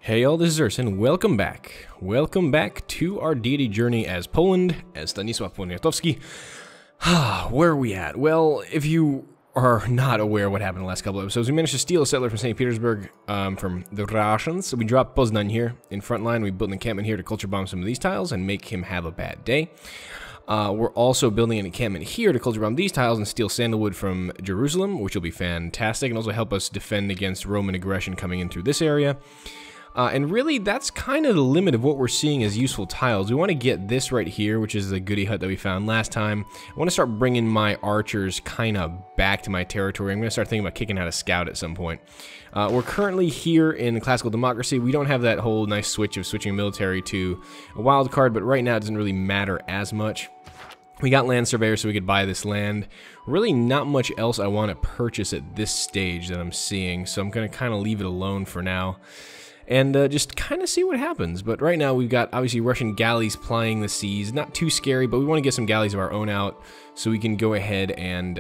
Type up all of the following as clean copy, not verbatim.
Hey all, this is Urs, and welcome back. Welcome back to our deity journey as Poland, as Stanislaw Poniatowski. Where are we at? Well, if you are not aware of what happened in the last couple of episodes, we managed to steal a settler from St. Petersburg from the Russians. So we dropped Poznan here in front line. We built an encampment here to culture bomb some of these tiles and make him have a bad day. We're also building an encampment here to culture bomb these tiles and steal sandalwood from Jerusalem, which will be fantastic, and also help us defend against Roman aggression coming in through this area. And really, that's kind of the limit of what we're seeing as useful tiles. We want to get this right here, which is the goody hut that we found last time. I want to start bringing my archers kind of back to my territory. I'm going to start thinking about kicking out a scout at some point. We're currently here in classical democracy. We don't have that whole nice switch of switching military to a wild card, but right now it doesn't really matter as much. We got land surveyors so we could buy this land. Really not much else I want to purchase at this stage that I'm seeing, so I'm going to kind of leave it alone for now. And just kind of see what happens. But right now we've got, obviously, Russian galleys plying the seas. Not too scary, but we want to get some galleys of our own out so we can go ahead and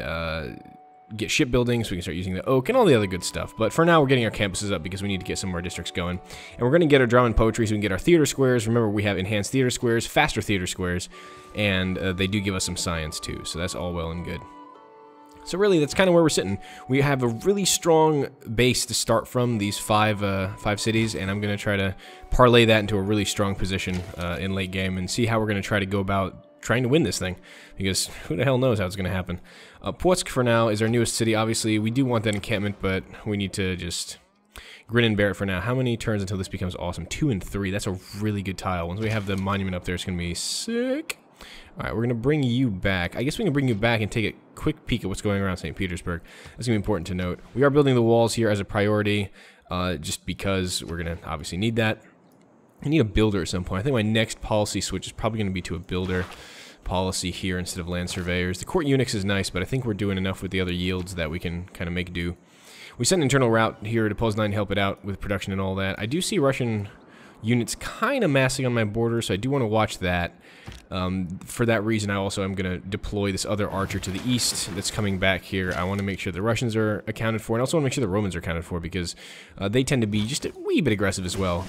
get shipbuilding, so we can start using the oak and all the other good stuff. But for now, we're getting our campuses up because we need to get some more districts going. And we're going to get our drama and poetry so we can get our theater squares. Remember, we have enhanced theater squares, faster theater squares, and they do give us some science too. So that's all well and good. So really, that's kind of where we're sitting. We have a really strong base to start from, these five cities, and I'm going to try to parlay that into a really strong position in late game and see how we're going to try to go about trying to win this thing, because who the hell knows how it's going to happen. Płotsk, for now, is our newest city. Obviously, we do want that encampment, but we need to just grin and bear it for now. How many turns until this becomes awesome? 2 and 3. That's a really good tile. Once we have the monument up there, it's going to be sick. Alright, we're going to bring you back. I guess we can bring you back and take a quick peek at what's going around St. Petersburg. That's going to be important to note. We are building the walls here as a priority, just because we're going to obviously need that. I need a builder at some point. I think my next policy switch is probably going to be to a builder policy here instead of land surveyors. The court Unix is nice, but I think we're doing enough with the other yields that we can kind of make do. We sent an internal route here to Poznan to help it out with production and all that. I do see Russian units kind of massing on my border, so I do want to watch that. For that reason, I also am going to deploy this other archer to the east that's coming back here. I want to make sure the Russians are accounted for, and also want to make sure the Romans are accounted for, because they tend to be just a wee bit aggressive as well.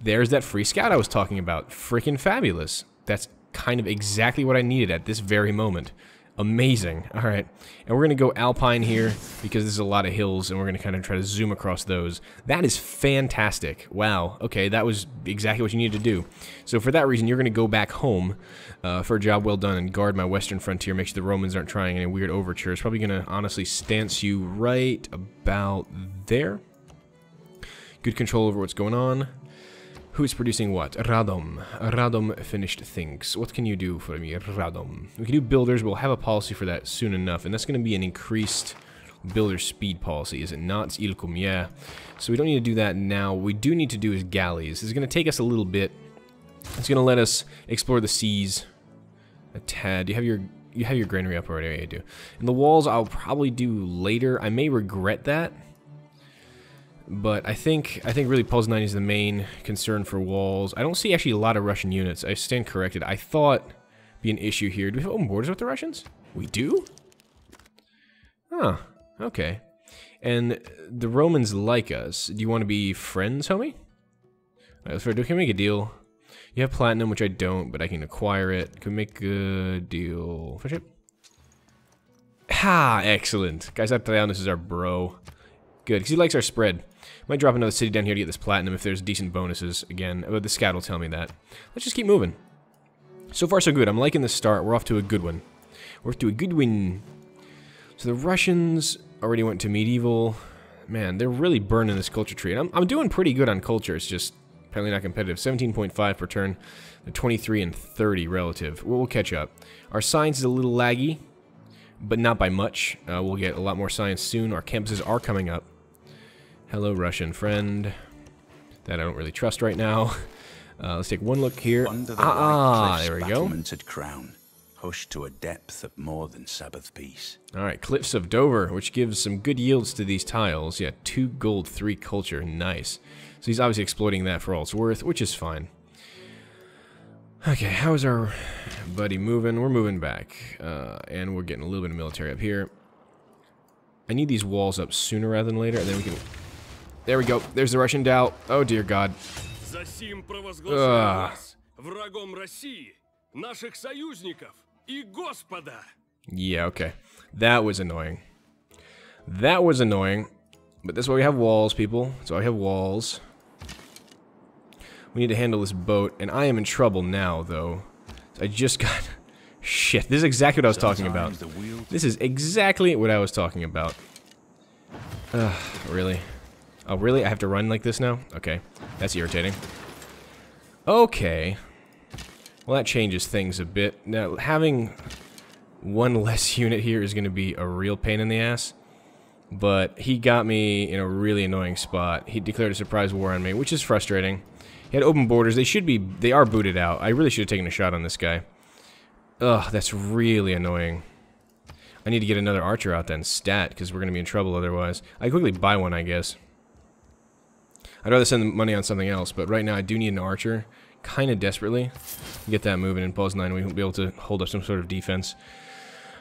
There's that free scout I was talking about. Freaking fabulous. That's kind of exactly what I needed at this very moment. Amazing. Alright, and we're going to go alpine here because there's a lot of hills, and we're going to kind of try to zoom across those. That is fantastic. Wow. Okay, that was exactly what you needed to do. So for that reason, you're going to go back home for a job well done and guard my western frontier, make sure the Romans aren't trying any weird overtures. Probably going to honestly stance you right about there. Good control over what's going on. Who's producing what? Radom. Radom finished things. What can you do for me, Radom? We can do builders. We'll have a policy for that soon enough, and that's going to be an increased builder speed policy, is it not? It's Ilkum, yeah. So we don't need to do that now. What we do need to do is galleys. This is going to take us a little bit. It's going to let us explore the seas a tad. You have your granary up already? Yeah, you do. And the walls I'll probably do later. I may regret that. But I think really Poznan is the main concern for walls. I don't see actually a lot of Russian units. I stand corrected. I thought it'd be an issue here. Do we have open borders with the Russians? We do? Huh. Okay. And the Romans like us. Do you want to be friends, homie? Alright, let's can we make a deal. You have platinum, which I don't, but I can acquire it. Can we make a deal? Friendship? Ha! Excellent. Guys, this is our bro. Good, because he likes our spread. Might drop another city down here to get this platinum if there's decent bonuses again. But the scout will tell me that. Let's just keep moving. So far, so good. I'm liking the start. We're off to a good one. We're off to a good win. So the Russians already went to medieval. Man, they're really burning this culture tree. And I'm doing pretty good on culture. It's just apparently not competitive. 17.5 per turn. They're 23 and 30 relative. We'll catch up. Our science is a little laggy, but not by much. We'll get a lot more science soon. Our campuses are coming up. Hello, Russian friend. That I don't really trust right now. Let's take one look here. There we go. Crown, hushed to a depth of more than Sabbath peace. Alright, Cliffs of Dover, which gives some good yields to these tiles. Yeah, 2 gold, 3 culture. Nice. So he's obviously exploiting that for all it's worth, which is fine. Okay, how's our buddy moving? We're moving back. And we're getting a little bit of military up here. I need these walls up sooner rather than later, and then we can There we go. There's the Russian Dow. Oh, dear God. Засим провозглашаю вас врагом России, наших союзников и Господа. Yeah, okay. That was annoying. That was annoying. But that's why we have walls, people. That's why we have walls. We need to handle this boat, and I am in trouble now, though. I just got... Shit, this is exactly what I was talking about. This is exactly what I was talking about. Really? Oh, really? I have to run like this now? Okay. That's irritating. Okay. Well, that changes things a bit. Now, having one less unit here is going to be a real pain in the ass. But he got me in a really annoying spot. He declared a surprise war on me, which is frustrating. He had open borders. They are booted out. I really should have taken a shot on this guy. Ugh, that's really annoying. I need to get another archer out then, stat, because we're going to be in trouble otherwise. I quickly buy one, I guess. I'd rather send the money on something else, but right now I do need an archer, kind of desperately. Get that moving, and Pulse 9 we won't be able to hold up some sort of defense.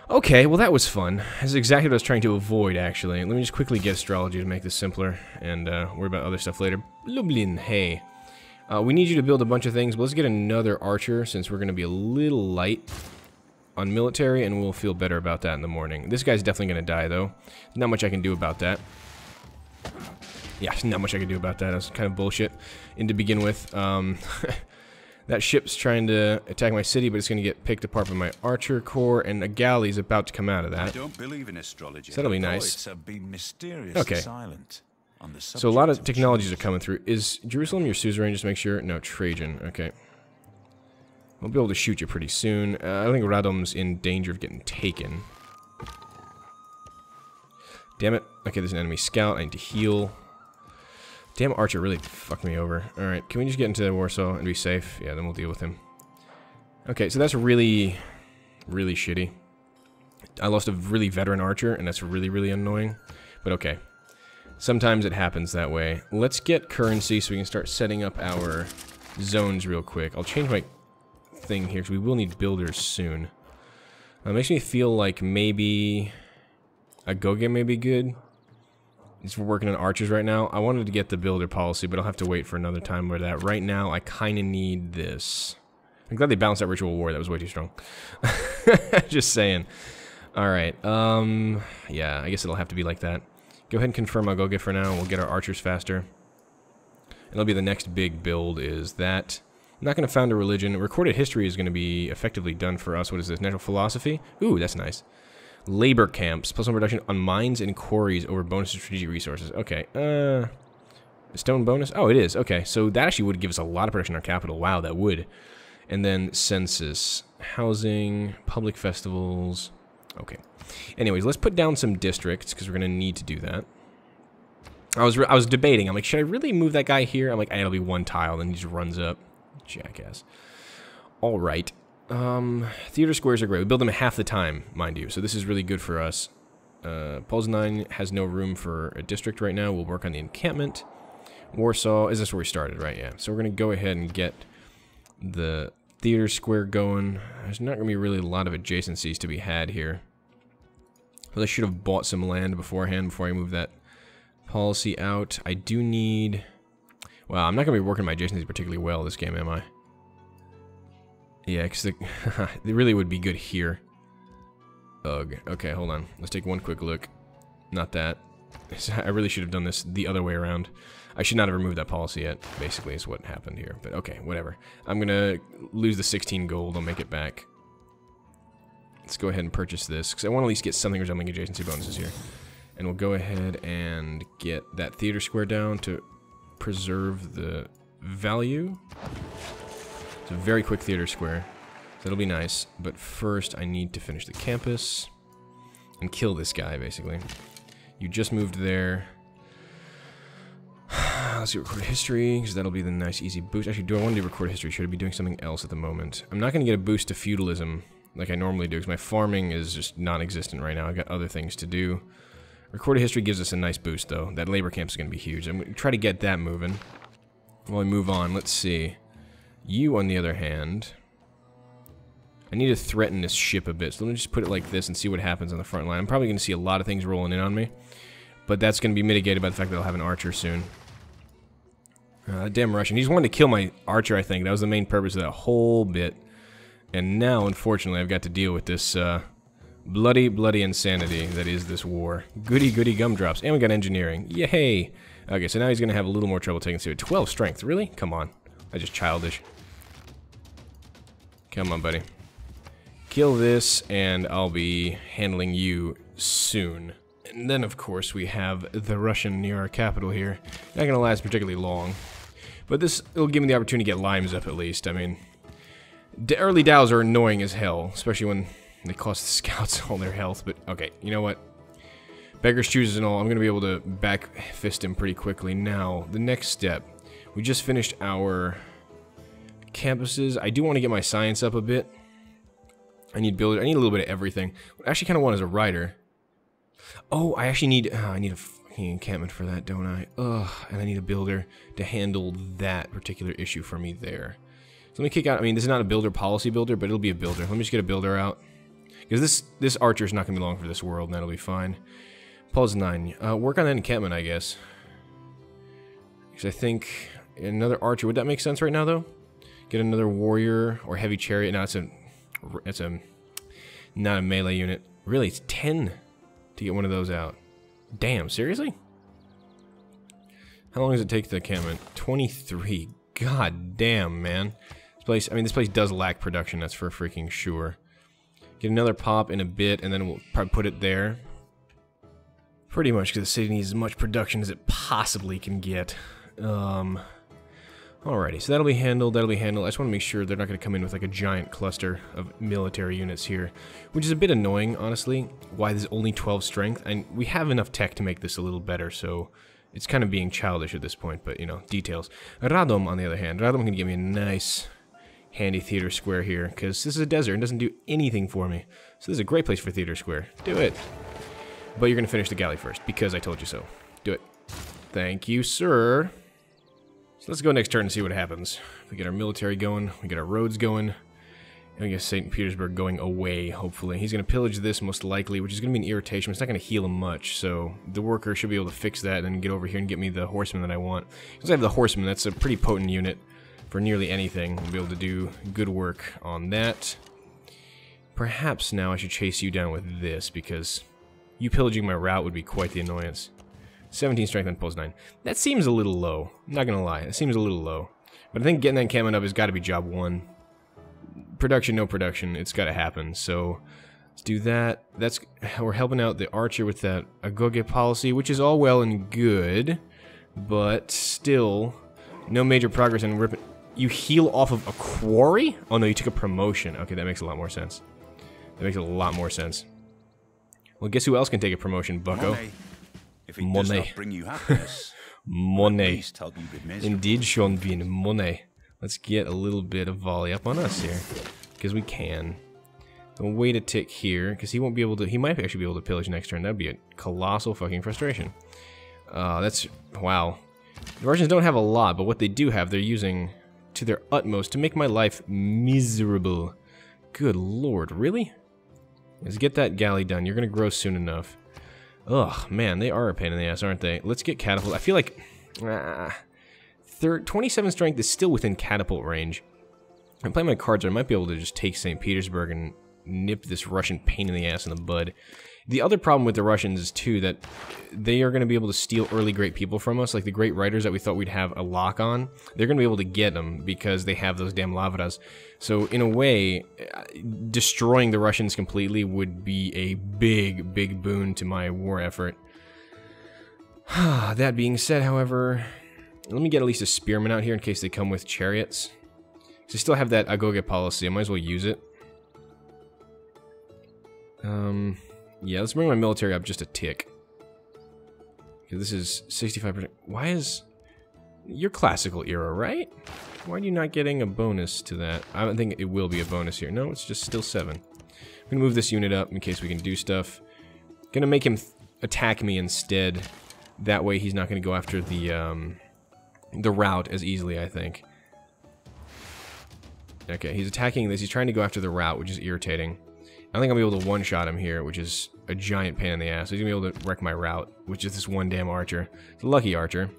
Okay, well that was fun. That's exactly what I was trying to avoid, actually. Let me just quickly get astrology to make this simpler, and worry about other stuff later. Lublin, hey. We need you to build a bunch of things, but let's get another archer, since we're going to be a little light on military, and we'll feel better about that in the morning. This guy's definitely going to die, though. Not much I can do about that. Yeah, not much I can do about that. That's kind of bullshit to begin with. That ship's trying to attack my city, but it's going to get picked apart by my archer corps, and a galley's about to come out of that. I don't believe in astrology. So that'll be nice. Okay. So a lot of technologies are coming through. Is Jerusalem your suzerain? Just make sure. No, Trajan. Okay. We'll be able to shoot you pretty soon. I think Radom's in danger of getting taken. Damn it. Okay, there's an enemy scout. I need to heal. Damn, Archer really fucked me over. Alright, can we just get into Warsaw and be safe? Yeah, then we'll deal with him. Okay, so that's really, really shitty. I lost a really veteran Archer, and that's really, really annoying. But okay. Sometimes it happens that way. Let's get currency so we can start setting up our zones real quick. I'll change my thing here, because we will need builders soon. It makes me feel like maybe a Goge may be good. We're working on archers right now. I wanted to get the builder policy, but I'll have to wait for another time for that. Right now, I kind of need this. I'm glad they balanced that ritual war. That was way too strong. Just saying. Alright, yeah, I guess it'll have to be like that. Go ahead and confirm I'll go get for now. We'll get our archers faster. And it'll be the next big build is that. I'm not going to found a religion. Recorded history is going to be effectively done for us. What is this? Natural philosophy? Ooh, that's nice. Labor camps. +1 reduction on mines and quarries over bonus to strategic resources. Okay. Stone bonus? Oh, it is. Okay. So that actually would give us a lot of production on our capital. Wow, that would. And then census. Housing. Public festivals. Okay. Anyways, let's put down some districts, because we're going to need to do that. I was debating. I'm like, should I really move that guy here? I'm like, it'll be one tile, then he just runs up. Jackass. Alright. Theater squares are great. We build them half the time, mind you. So this is really good for us. Poznan has no room for a district right now. We'll work on the encampment. Warsaw, is this where we started, right? Yeah. So we're going to go ahead and get the theater square going. There's not going to be really a lot of adjacencies to be had here. Well, I should have bought some land beforehand before I move that policy out. I do need... Well, I'm not going to be working my adjacencies particularly well this game, am I? Yeah, because they really would be good here. Ugh. Okay, hold on. Let's take one quick look. Not that. I really should have done this the other way around. I should not have removed that policy yet, basically, is what happened here. But okay, whatever. I'm going to lose the 16 gold. I'll make it back. Let's go ahead and purchase this, because I want to at least get something resembling adjacency bonuses here. And we'll go ahead and get that theater square down to preserve the value. It's a very quick theater square. So that'll be nice. But first, I need to finish the campus and kill this guy, basically. You just moved there. Let's see, record history, because that'll be the nice, easy boost. Actually, do I want to do record history? Should I be doing something else at the moment? I'm not going to get a boost to feudalism like I normally do, because my farming is just non-existent right now. I've got other things to do. Recorded history gives us a nice boost, though. That labor camp is going to be huge. I'm going to try to get that moving. While I move on, let's see. You, on the other hand... I need to threaten this ship a bit, so let me just put it like this and see what happens on the front line. I'm probably going to see a lot of things rolling in on me. But that's going to be mitigated by the fact that I'll have an archer soon. Damn Russian. He just wanted to kill my archer, I think. That was the main purpose of that whole bit. And now, unfortunately, I've got to deal with this bloody, bloody insanity that is this war. Goody, goody gumdrops. And we got engineering. Yay! Okay, so now he's going to have a little more trouble taking civic. 12 strength. Really? Come on. That's just childish. Come on, buddy. Kill this, and I'll be handling you soon. And then, of course, we have the Russian near our capital here. Not going to last particularly long. But this will give me the opportunity to get limes up, at least. I mean, early dows are annoying as hell, especially when they cost the scouts all their health. But, okay, you know what? Beggar's chooses and all, I'm going to be able to back fist him pretty quickly. Now, the next step. We just finished our campuses. I do want to get my science up a bit. I need builder. I need a little bit of everything. What I actually kind of want is a rider. Oh, I actually need... I need a fucking encampment for that, don't I? Ugh, and I need a builder to handle that particular issue for me there. So let me kick out... I mean, this is not a builder policy builder, but it'll be a builder. Let me just get a builder out. Because this archer is not going to be long for this world, and that'll be fine. Pause 9. Work on that encampment, I guess. Because I think another archer... Would that make sense right now, though? Get another warrior or heavy chariot. No, it's not a melee unit. Really, it's 10 to get one of those out. Damn, seriously? How long does it take to encampment? 23. God damn, man. This place does lack production, that's for freaking sure. Get another pop in a bit, and then we'll probably put it there. Pretty much, because the city needs as much production as it possibly can get. Alrighty, so that'll be handled, I just want to make sure they're not going to come in with like a giant cluster of military units here. Which is a bit annoying, honestly, why there's only 12 strength. And we have enough tech to make this a little better, so it's kind of being childish at this point, but, you know, details. Radom, on the other hand, Radom can give me a nice, handy theater square here, because this is a desert and doesn't do anything for me. So this is a great place for theater square. Do it. But you're going to finish the galley first, because I told you so. Do it. Thank you, sir. So let's go next turn and see what happens. We get our military going, we get our roads going, and we get St. Petersburg going away, hopefully. He's going to pillage this, most likely, which is going to be an irritation. It's not going to heal him much, so the worker should be able to fix that and then get over here and get me the horseman that I want. Since I have the horseman, that's a pretty potent unit for nearly anything. We'll be able to do good work on that. Perhaps now I should chase you down with this, because you pillaging my route would be quite the annoyance. 17 strength on pulse 9. That seems a little low. I'm not gonna lie, it seems a little low. But I think getting that encampment up has got to be job 1. Production, no production, it's got to happen. So let's do that. We're helping out the archer with that agoge policy, which is all well and good, but still no major progress in ripping. You heal off of a quarry? Oh no, you took a promotion. Okay, that makes a lot more sense. That makes a lot more sense. Well, guess who else can take a promotion, bucko? If it does not bring you happiness, money. Help you be miserable. Indeed, Sean Bean, money. Let's get a little bit of volley up on us here, because we can. We'll wait a tick here, because he won't be able to. He might actually be able to pillage next turn. That'd be a colossal fucking frustration. That's wow. The Russians don't have a lot, but what they do have, they're using to their utmost to make my life miserable. Good lord, really? Let's get that galley done. You're gonna grow soon enough. Ugh, man, they are a pain in the ass, aren't they? Let's get catapult. I feel like 27 strength is still within catapult range. I'm playing my cards, I might be able to just take St. Petersburg and nip this Russian pain in the ass in the bud. The other problem with the Russians is, too, that they are going to be able to steal early great people from us, like the great writers that we thought we'd have a lock on. They're going to be able to get them because they have those damn lavras. So, in a way, destroying the Russians completely would be a big, big boon to my war effort. That being said, however, let me get at least a spearman out here in case they come with chariots. Because I still have that agoge policy, I might as well use it. Yeah, let's bring my military up just a tick. Okay, this is 65%. Why is... You're classical era, right? Why are you not getting a bonus to that? I don't think it will be a bonus here. No, it's just still 7. I'm gonna move this unit up in case we can do stuff. Gonna make him attack me instead. That way he's not gonna go after the route as easily, I think. Okay, he's attacking this. He's trying to go after the route, which is irritating. I think I'll be able to one-shot him here, which is a giant pain in the ass. He's gonna be able to wreck my route, which is this one damn archer. It's a lucky archer.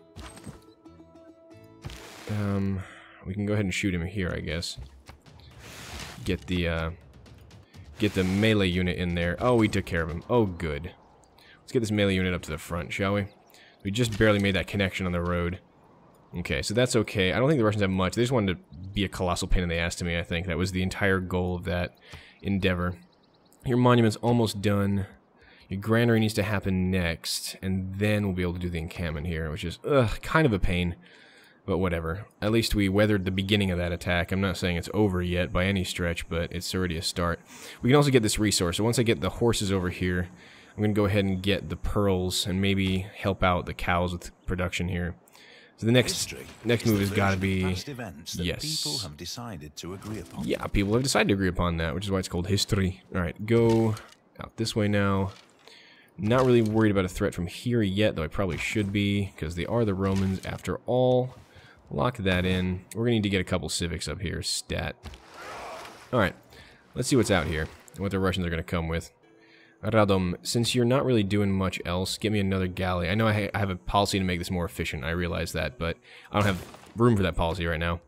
We can go ahead and shoot him here, I guess. Get the melee unit in there. Oh, we took care of him. Oh, good. Let's get this melee unit up to the front, shall we? We just barely made that connection on the road. Okay, so that's okay. I don't think the Russians have much. They just wanted to be a colossal pain in the ass to me, I think. That was the entire goal of that endeavor. Your monument's almost done. Your granary needs to happen next, and then we'll be able to do the encampment here, which is, kind of a pain. But whatever. At least we weathered the beginning of that attack. I'm not saying it's over yet by any stretch, but it's already a start. We can also get this resource. So once I get the horses over here, I'm going to go ahead and get the pearls and maybe help out the cows with production here. So the next move has got to be... Yes. People have decided to agree upon. Yeah, people have decided to agree upon that, which is why it's called history. Alright, go out this way now. Not really worried about a threat from here yet, though I probably should be, because they are the Romans after all. Lock that in. We're going to need to get a couple civics up here. Stat. Alright, let's see what's out here, and what the Russians are going to come with. Radom, since you're not really doing much else, get me another galley. I know I have a policy to make this more efficient, I realize that, but I don't have room for that policy right now.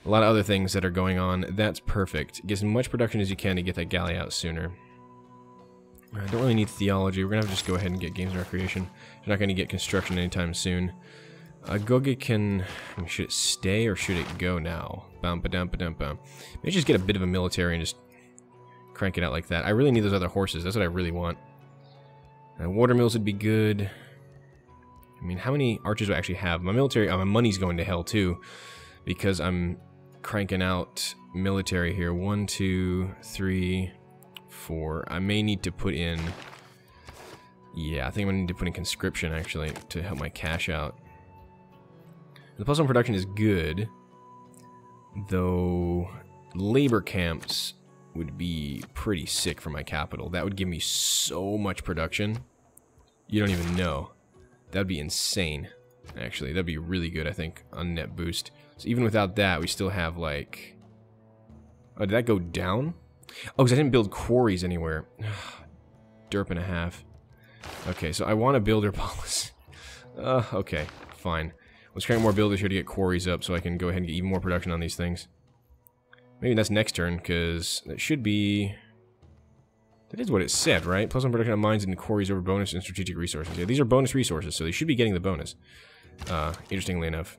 A lot of other things that are going on. That's perfect. Get as much production as you can to get that galley out sooner. I don't really need theology. We're going to have to just go ahead and get games and recreation. You're not going to get construction anytime soon. Gogi can... should it stay or should it go now? Maybe just get a bit of a military and just crank it out like that. I really need those other horses. That's what I really want. Water mills would be good. I mean, how many archers do I actually have? My military... my money's going to hell too, because I'm cranking out military here. 1, 2, 3, 4. I may need to put in... Yeah, I think I'm going to need to put in conscription, actually, to help my cash out. The plus 1 production is good, though labor camps would be pretty sick for my capital. That would give me so much production. You don't even know. That would be insane, actually. That would be really good, I think, on net boost. So even without that, we still have, like... Oh, did that go down? Oh, because I didn't build quarries anywhere. Derp and a half. Okay, so I want a builder policy. Okay, fine. Let's crank more builders here to get quarries up so I can go ahead and get even more production on these things. Maybe that's next turn, because that should be... That is what it said, right? Plus 1 production on mines and quarries over bonus and strategic resources. Yeah, these are bonus resources, so they should be getting the bonus. Interestingly enough.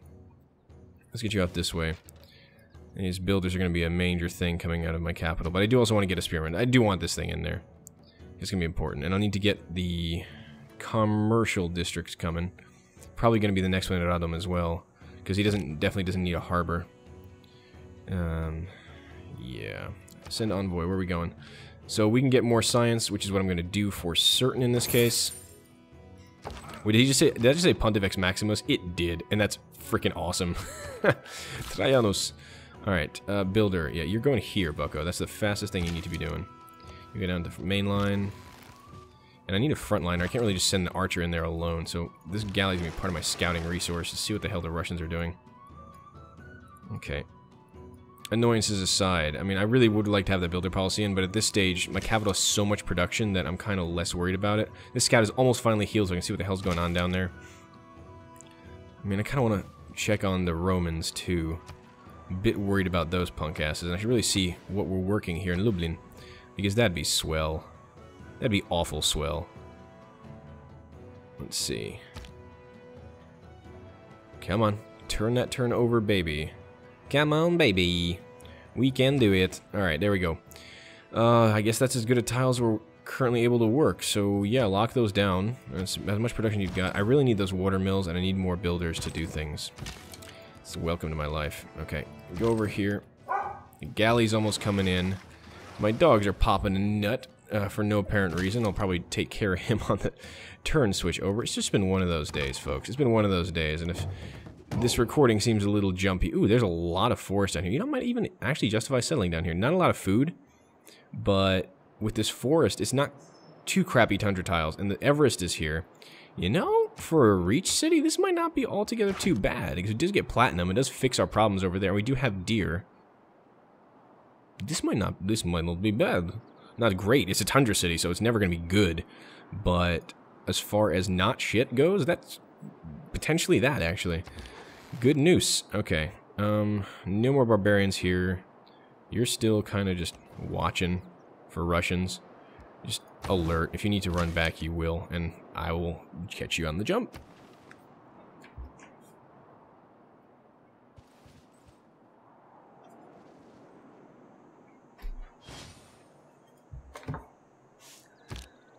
Let's get you out this way. And these builders are going to be a major thing coming out of my capital. But I do also want to get a spearman. I do want this thing in there. It's going to be important. And I'll need to get the commercial districts coming. Probably going to be the next one at Radom as well, because he definitely doesn't need a harbor. Yeah. Send envoy. Where are we going? So we can get more science, which is what I'm going to do for certain in this case. Wait, did I just say Pontifex Maximus? It did, and that's freaking awesome. Trajanus. All right, builder. Yeah, you're going here, bucko. That's the fastest thing you need to be doing. You go down to main line. And I need a frontliner. I can't really just send the archer in there alone, so this galley's gonna be part of my scouting resource to see what the hell the Russians are doing. Okay. Annoyances aside, I mean, I really would like to have that builder policy in, but at this stage, my capital has so much production that I'm kind of less worried about it. This scout is almost finally healed, so I can see what the hell's going on down there. I mean, I kind of want to check on the Romans, too. I'm a bit worried about those punk asses, and I should really see what we're working here in Lublin, because that'd be swell. That'd be awful swell. Let's see. Come on. Turn that turn over, baby. Come on, baby. We can do it. Alright, there we go. I guess that's as good a tiles we're currently able to work. So, yeah, lock those down. That's as much production you've got. I really need those water mills, and I need more builders to do things. So, welcome to my life. Okay, go over here. The galley's almost coming in. My dogs are popping a nut. For no apparent reason. I'll probably take care of him on the turn switch over. It's just been one of those days, folks. It's been one of those days, and if this recording seems a little jumpy... Ooh, there's a lot of forest down here. You know, I might even actually justify settling down here. Not a lot of food, but with this forest, it's not too crappy tundra tiles, and the Everest is here. You know, for a Reach City, this might not be altogether too bad, because it does get platinum. It does fix our problems over there. We do have deer. This might not be bad. Not great. It's a tundra city, so it's never going to be good. But as far as not shit goes, that's potentially that, actually. Good news. Okay. No more barbarians here. You're still kind of just watching for Russians. Just alert. If you need to run back, you will, and I will catch you on the jump.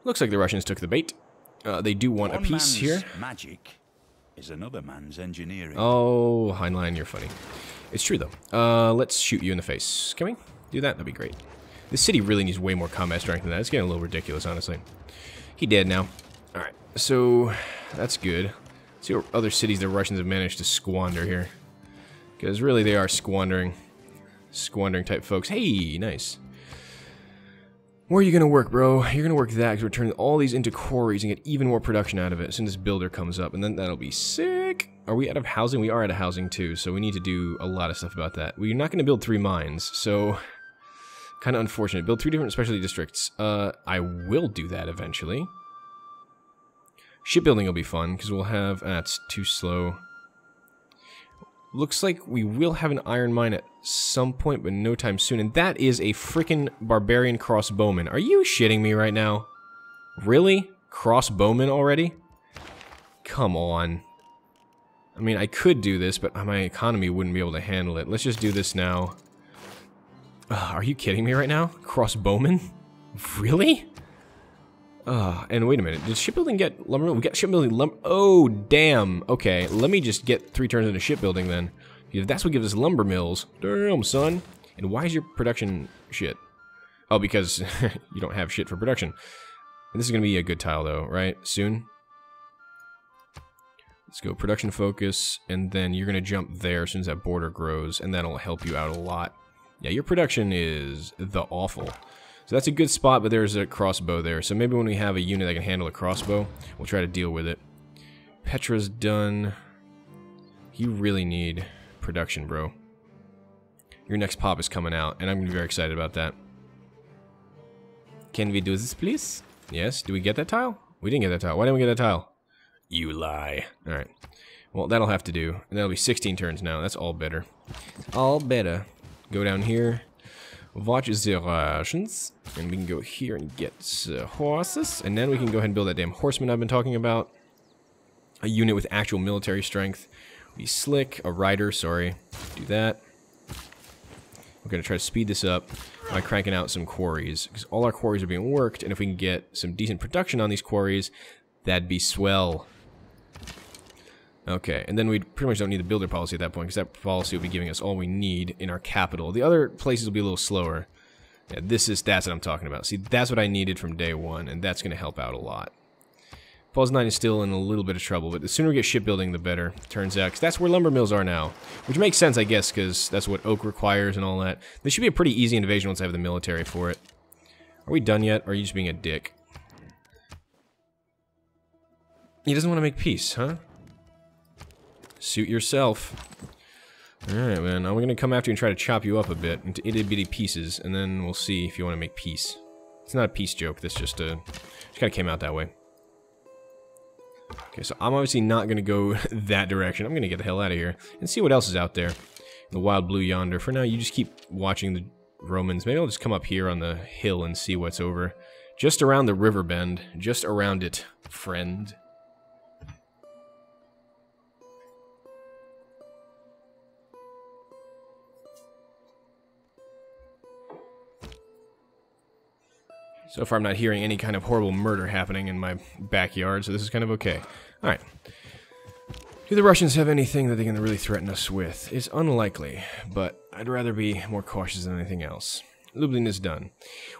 Looks like the Russians took the bait. They do want a peace here. Magic is another man's engineering. Oh, Heinlein, you're funny. It's true, though. Let's shoot you in the face. Can we do that? That'd be great. This city really needs way more combat strength than that. It's getting a little ridiculous, honestly. He dead now. Alright, so that's good. Let's see what other cities the Russians have managed to squander here. Because really they are squandering type folks. Hey, nice. Where are you going to work, bro? You're going to work that because we're turning all these into quarries and get even more production out of it as soon as this builder comes up. And then that'll be sick. Are we out of housing? We are out of housing too, so we need to do a lot of stuff about that. We're not going to build 3 mines, so kind of unfortunate. Build 3 different specialty districts. I will do that eventually. Shipbuilding will be fun because we'll have... that's too slow. Looks like we will have an iron mine at some point, but no time soon. And that is a freaking barbarian crossbowman. Are you shitting me right now? Really? Crossbowman already? Come on. I mean, I could do this, but my economy wouldn't be able to handle it. Let's just do this now. Are you kidding me right now? Crossbowman? Really? And wait a minute. Did shipbuilding get lumber? We got shipbuilding lumber. Oh, damn. Okay, let me just get 3 turns into shipbuilding then. If that's what gives us lumber mills. Damn, son. And why is your production shit? Oh, because you don't have shit for production. And this is going to be a good tile, though, right? Soon? Let's go production focus, and then you're going to jump there as soon as that border grows, and that'll help you out a lot. Yeah, your production is the awful. So that's a good spot, but there's a crossbow there. So maybe when we have a unit that can handle a crossbow, we'll try to deal with it. Petra's done. You really need production, bro. Your next pop is coming out, and I'm going to be very excited about that. Can we do this, please? Yes. Do we get that tile? We didn't get that tile. Why didn't we get that tile? You lie. Alright. Well, that'll have to do. And that'll be 16 turns now. That's all better. All better. Go down here. Watch the Russians. And we can go here and get horses. And then we can go ahead and build that damn horseman I've been talking about. A unit with actual military strength. Be slick. A rider, sorry. Do that. We're going to try to speed this up by cranking out some quarries. Because all our quarries are being worked. And if we can get some decent production on these quarries, that'd be swell. Okay, and then we pretty much don't need the builder policy at that point, because that policy will be giving us all we need in our capital. The other places will be a little slower. Yeah, that's what I'm talking about. See, that's what I needed from day one, and that's going to help out a lot. Falls 9 is still in a little bit of trouble, but the sooner we get shipbuilding, the better, turns out. Because that's where lumber mills are now. Which makes sense, I guess, because that's what oak requires and all that. This should be a pretty easy invasion once I have the military for it. Are we done yet, or are you just being a dick? He doesn't want to make peace, huh? Suit yourself. Alright, man. I'm gonna come after you and try to chop you up a bit into itty-bitty pieces, and then we'll see if you want to make peace. It's not a peace joke, this just kind of came out that way. Okay, so I'm obviously not gonna go that direction. I'm gonna get the hell out of here and see what else is out there. The wild blue yonder. For now, you just keep watching the Romans. Maybe I'll just come up here on the hill and see what's over. Just around the river bend. Just around it, friend. So far I'm not hearing any kind of horrible murder happening in my backyard, so this is kind of okay. Alright. Do the Russians have anything that they can really threaten us with? It's unlikely, but I'd rather be more cautious than anything else. Lublin is done.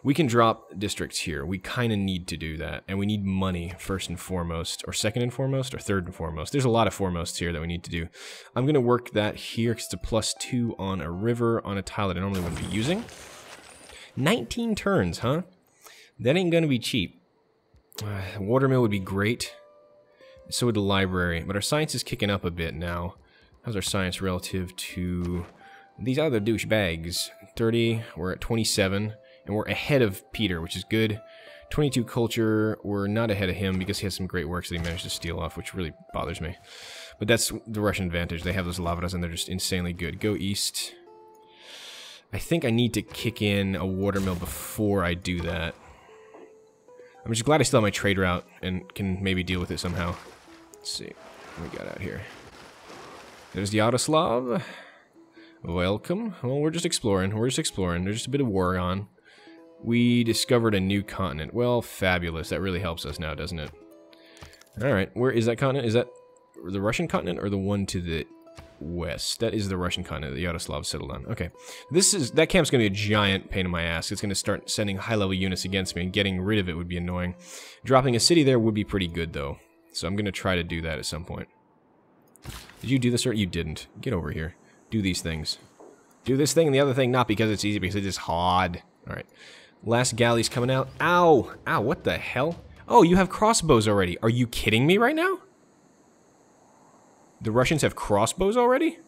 We can drop districts here. We kind of need to do that, and we need money first and foremost, or second and foremost, or third and foremost. There's a lot of foremosts here that we need to do. I'm going to work that here because it's a +2 on a river on a tile that I normally wouldn't be using. 19 turns, huh? That ain't gonna be cheap. Watermill would be great. So would the library. But our science is kicking up a bit now. How's our science relative to these other douchebags? 30, we're at 27. And we're ahead of Peter, which is good. 22 culture, we're not ahead of him because he has some great works that he managed to steal off, which really bothers me. But that's the Russian advantage. They have those lavras and they're just insanely good. Go east. I think I need to kick in a watermill before I do that. I'm just glad I still have my trade route and can maybe deal with it somehow. Let's see what we got out here. There's Yaroslav. Welcome. Well, we're just exploring. We're just exploring. There's just a bit of war on. We discovered a new continent. Well, fabulous. That really helps us now, doesn't it? Alright, where is that continent? Is that the Russian continent or the one to the west? That is the Russian continent that Yaroslav settled on. Okay. That camp's going to be a giant pain in my ass. It's going to start sending high-level units against me, and getting rid of it would be annoying. Dropping a city there would be pretty good, though. So I'm going to try to do that at some point. Did you do this, or you didn't? Get over here. Do these things. Do this thing and the other thing, not because it's easy, because it is hard. Alright. Last galley's coming out. Ow! Ow, what the hell? Oh, you have crossbows already. Are you kidding me right now? The Russians have crossbows already?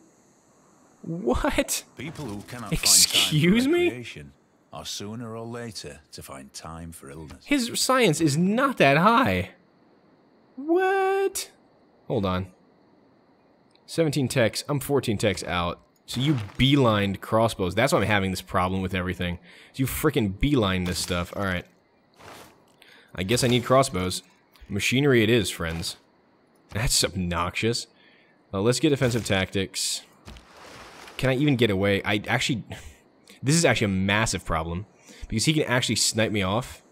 What? People who cannot Excuse me? recreation are sooner or later to find time for illness. His science is not that high. What? Hold on. 17 techs. I'm 14 techs out. So you beelined crossbows. That's why I'm having this problem with everything. So you freaking beeline this stuff. Alright. I guess I need crossbows. Machinery it is, friends. That's obnoxious. Let's get defensive tactics. Can I even get away? This is actually a massive problem. Because he can actually snipe me off.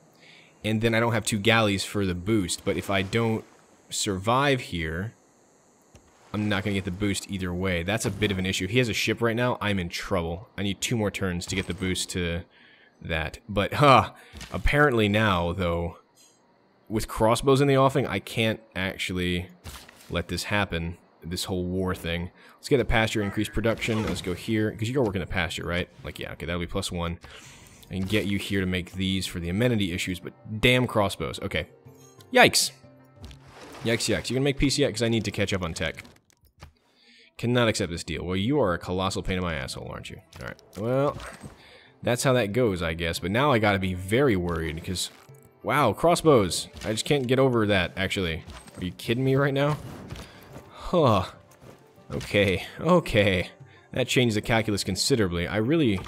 And then I don't have 2 galleys for the boost. But if I don't survive here, I'm not going to get the boost either way. That's a bit of an issue. He has a ship right now. I'm in trouble. I need 2 more turns to get the boost to that. But, apparently now, though, with crossbows in the offing, I can't actually let this happen. This whole war thing. Let's get the pasture, increase production. Let's go here. Because you're working the pasture, right? Like, yeah, okay, that'll be +1. And get you here to make these for the amenity issues. But damn crossbows. Okay. Yikes. Yikes, yikes. You're going to make peace yet? Because I need to catch up on tech. Cannot accept this deal. Well, you are a colossal pain in my asshole, aren't you? Alright. Well, that's how that goes, I guess. But now I gotta be very worried, because... Wow, crossbows! I just can't get over that, actually. Are you kidding me right now? Huh. Okay. Okay. That changed the calculus considerably. I really...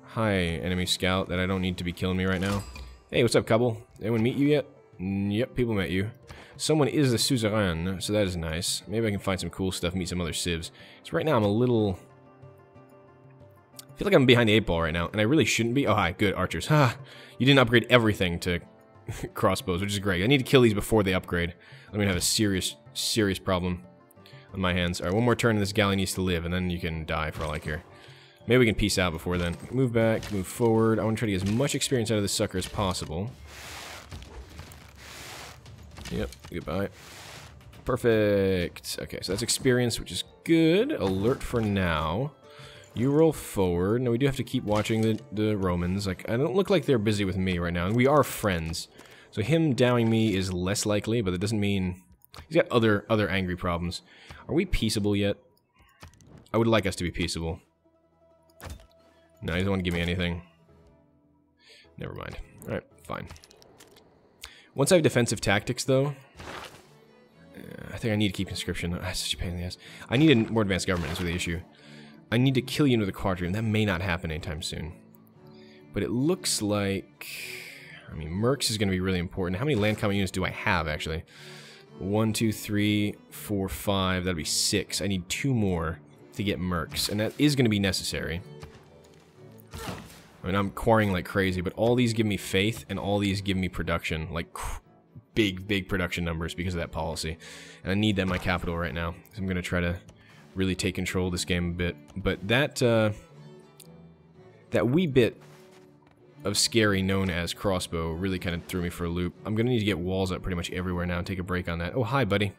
Hi, enemy scout, that I don't need to be killing me right now. Hey, what's up, couple? Anyone meet you yet? Yep, people met you. Someone is the suzerain, so that is nice. Maybe I can find some cool stuff, meet some other civs. So right now I'm a little... I feel like I'm behind the 8 ball right now, and I really shouldn't be. Oh, hi, good, archers. Ha! You didn't upgrade everything to crossbows, which is great. I need to kill these before they upgrade. I'm gonna have a serious, serious problem on my hands. Alright, one more turn and this galley needs to live, and then you can die for all I care. Maybe we can peace out before then. Move back, move forward. I want to try to get as much experience out of this sucker as possible. Yep, goodbye. Perfect. Okay, so that's experience, which is good. Alert for now. You roll forward. Now, we do have to keep watching the Romans. Like, I don't look like they're busy with me right now, and we are friends. So him downing me is less likely, but that doesn't mean... He's got other angry problems. Are we peaceable yet? I would like us to be peaceable. No, he doesn't want to give me anything. Never mind. Alright, fine. Once I have defensive tactics, though, I think I need to keep conscription. That's such a pain in the ass. I need a more advanced government, is the issue. I need to kill you into the quadrium. That may not happen anytime soon. But it looks like... I mean, Mercs is going to be really important. How many land combat units do I have, actually? 1, 2, 3, 4, 5. That'll be 6. I need 2 more to get Mercs. And that is going to be necessary. I mean, I'm quarrying like crazy, but all these give me faith, and all these give me production. Like, big production numbers because of that policy. And I need that in my capital right now. So I'm going to try to really take control of this game a bit. But that, that wee bit of scary known as crossbow really kind of threw me for a loop. I'm going to need to get walls up pretty much everywhere now and take a break on that. Oh, hi, buddy.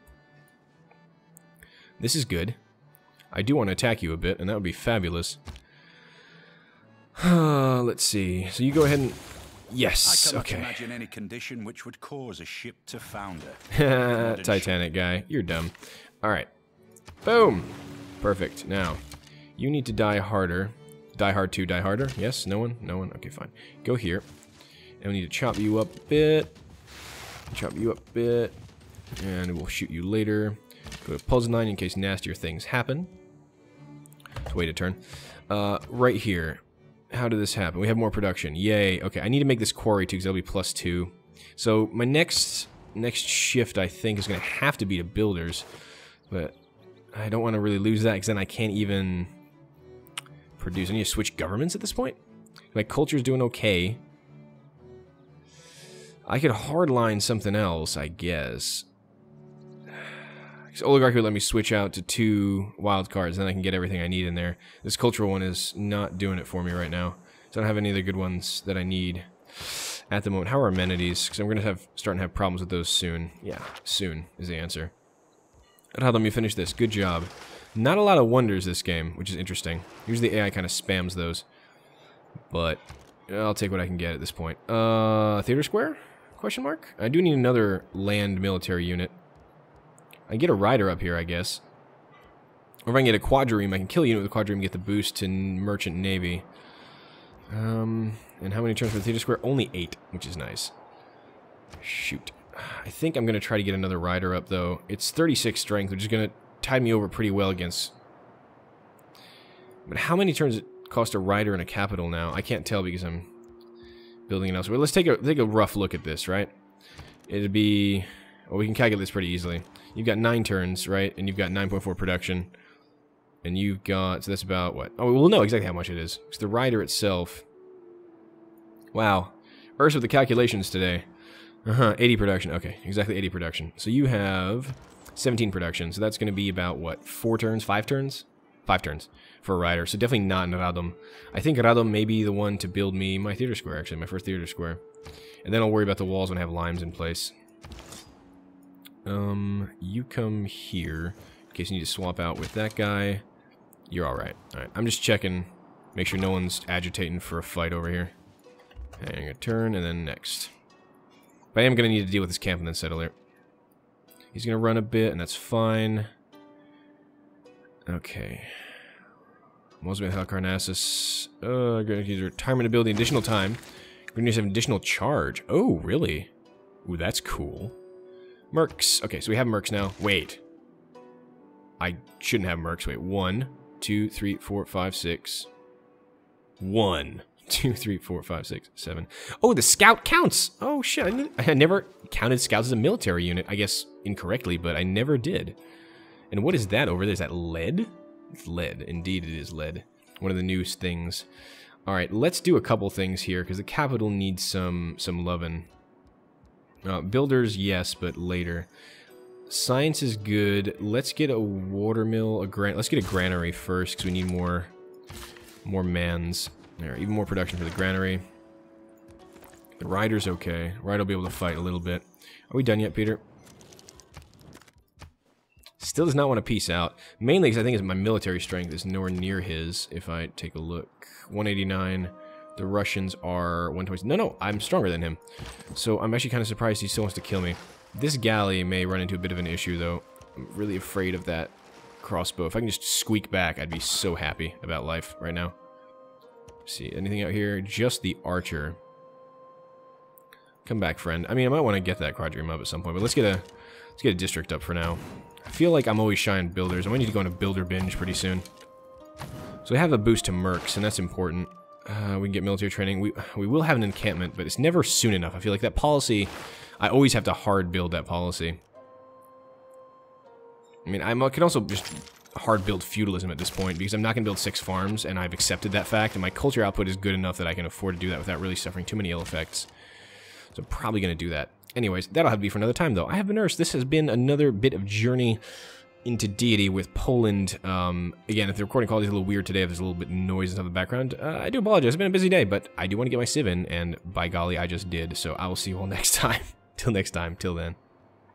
This is good. I do want to attack you a bit, and that would be fabulous. Let's see. So you go ahead and... Yes, I okay. cannot imagine any condition which would cause a ship to founder. Titanic guy. You're dumb. Alright. Boom! Perfect. Now, you need to die harder. Die hard 2, die harder. Yes, no one? No one? Okay, fine. Go here. And we need to chop you up a bit. Chop you up a bit. And we'll shoot you later. Go to puzzle 9 in case nastier things happen. Let's wait a turn. Right here. How did this happen? We have more production. Yay. Okay, I need to make this quarry too because that'll be +2. So my next shift, I think, is going to have to be to builders. But I don't want to really lose that because then I can't even produce. I need to switch governments at this point. My culture's doing okay. I could hardline something else, I guess. Because oligarchy would let me switch out to 2 wild cards, then I can get everything I need in there. This cultural one is not doing it for me right now. So I don't have any other good ones that I need at the moment. How are amenities? Because I'm going to starting to have problems with those soon. Yeah, soon is the answer. That'll let me finish this. Good job. Not a lot of wonders this game, which is interesting. Usually the AI kind of spams those. But I'll take what I can get at this point. Theater Square? Question mark? I do need another land military unit. I can get a rider up here, I guess. Or if I can get a quadrireme, I can kill a unit with a quadrireme and get the boost to merchant navy. And how many turns for the theater square? Only 8, which is nice. Shoot. I think I'm going to try to get another rider up, though. It's 36 strength, which is going to tide me over pretty well against... But how many turns it cost a rider and a capital now? I can't tell because I'm building it elsewhere. Let's take a rough look at this, right? It'd be... Well, we can calculate this pretty easily. You've got 9 turns, right? And you've got 9.4 production. And you've got... So that's about what? Oh, we'll know exactly how much it is. It's the rider itself. Wow. Earth with the calculations today. 80 production. Okay, exactly 80 production. So you have 17 production. So that's going to be about, what, 4 turns? 5 turns? 5 turns for a rider. So definitely not in Radom. I think Radom may be the one to build me my theater square, actually. My first theater square. And then I'll worry about the walls when I have limes in place. You come here. In case you need to swap out with that guy. You're alright. Alright, I'm just checking. Make sure no one's agitating for a fight over here. Hang a turn, and then next. But I am going to need to deal with this camp and then settle here. He's going to run a bit, and that's fine. Okay. Mosman Halicarnassus. Going to use retirement ability additional time. Going to use an additional charge. Oh, really? Ooh, that's cool. Mercs. Okay, so we have mercs now. Wait. I shouldn't have mercs. Wait, 1, 2, 3, 4, 5, 6. 1, 2, 3, 4, 5, 6, 7. Oh, the scout counts! Oh, shit. I never counted scouts as a military unit. I guess incorrectly, but I never did. And what is that over there? Is that lead? It's lead. Indeed, it is lead. One of the newest things. Alright, let's do a couple things here, because the capital needs some lovin'. Builders, yes, but later. Science is good. Let's get a watermill, let's get a granary first, because we need more mans. There, even more production for the granary. The rider's okay. Rider will be able to fight a little bit. Are we done yet, Peter? Still does not want to peace out. Mainly because I think my military strength is nowhere near his, if I take a look. 189. The Russians are 120. No, I'm stronger than him. So I'm actually kind of surprised he still wants to kill me. This galley may run into a bit of an issue, though. I'm really afraid of that crossbow. If I can just squeak back, I'd be so happy about life right now. See, anything out here? Just the archer. Come back, friend. I mean, I might want to get that quadrireme up at some point, but let's get a district up for now. I feel like I'm always shy on builders. I might need to go on a builder binge pretty soon. So we have a boost to mercs, and that's important. We can get military training. We will have an encampment, but it's never soon enough. I feel like that policy, I always have to hard build that policy. I mean, I can also just hard build feudalism at this point, because I'm not going to build 6 farms, and I've accepted that fact, and my culture output is good enough that I can afford to do that without really suffering too many ill effects. So I'm probably going to do that. Anyways, that'll have to be for another time, though. I have been Urs. This has been another bit of journey into Deity with Poland. Again, if the recording quality is a little weird today, if there's a little bit of noise and stuff in the background, I do apologize. It's been a busy day, but I do want to get my civ in, and by golly, I just did. So I will see you all next time. Till next time. Till then.